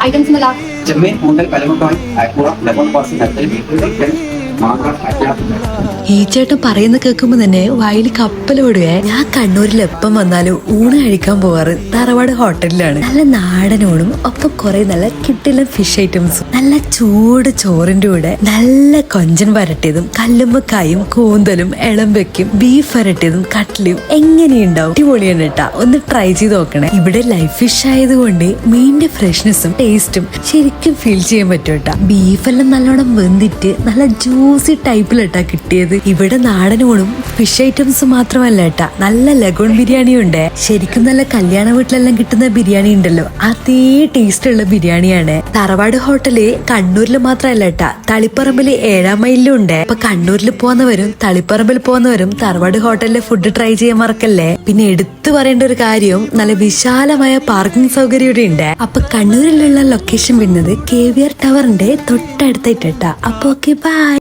Items എന്നല്ല. ചെമ്മീൻ, കൂന്തൽ, കലമുട്ടായി, അയക്കൂറ, lemon pass, നത്തൽ, beetroot, chicken, മാങ്ങ, അച്ചാർ. ഈ ചേട്ടൻ പറയുന്ന കേൾക്കുമ്പോ തന്നെ വായിൽ കപ്പലോടുവേ. ഞാൻ കണ്ണൂരിൽ എപ്പം വന്നാലും ഊണ് കഴിക്കാൻ പോവാറ് തറവാട് ഹോട്ടലിലാണ്. നല്ല നാടനൂണും ഒപ്പം കുറെ നല്ല കിട്ടില്ല ഫിഷ് ഐറ്റംസും, നല്ല ചൂട് ചോറിന്റെ കൂടെ നല്ല കൊഞ്ചൻ വരട്ടിയതും കല്ലുമ്മക്കായും കൂന്തലും ഇളമ്പയ്ക്കും ബീഫ് വരട്ടിയതും കട്ട്ലിയും എങ്ങനെയുണ്ടാവും? അടിപൊളിയാണ് കേട്ടാ, ഒന്ന് ട്രൈ ചെയ്ത് നോക്കണേ. ഇവിടെ ലൈഫ് ഫിഷ് ആയതുകൊണ്ട് മീനിന്റെ ഫ്രഷ്നെസ്സും ടേസ്റ്റും ശരിക്കും ഫീൽ ചെയ്യാൻ പറ്റും കേട്ടാ. ബീഫെല്ലാം നല്ലോണം വെന്തിട്ട് നല്ല ജ്യൂസി ടൈപ്പിലിട്ടാ കിട്ടിയത്. ഇവിടെ നാടനൂണും ഫിഷ് ഐറ്റംസ് മാത്രമല്ല കേട്ടാ, നല്ല ലഗോൺ ബിരിയാണിയും ഉണ്ട്. ശരിക്കും നല്ല കല്യാണ വീട്ടിലെല്ലാം കിട്ടുന്ന ബിരിയാണി ഉണ്ടല്ലോ, അതേ ടേസ്റ്റ് ഉള്ള ബിരിയാണിയാണ്. തറവാട് ഹോട്ടല് കണ്ണൂരിൽ മാത്രമല്ല കേട്ടാ, തളിപ്പറമ്പില് 7-ാം മൈലിലും ഉണ്ട്. അപ്പൊ കണ്ണൂരിൽ പോകുന്നവരും തളിപ്പറമ്പിൽ പോകുന്നവരും തറവാട് ഹോട്ടലിലെ ഫുഡ് ട്രൈ ചെയ്യാൻ മറക്കല്ലേ. പിന്നെ എടുത്തു പറയേണ്ട ഒരു കാര്യം, നല്ല വിശാലമായ പാർക്കിംഗ് സൗകര്യം ഇവിടെ ഉണ്ട്. അപ്പൊ കണ്ണൂരിലുള്ള ലൊക്കേഷൻ വരുന്നത് KVR ടവറിന്റെ തൊട്ടടുത്തായിട്ടാ. അപ്പൊ ഓക്കെ, ബൈ.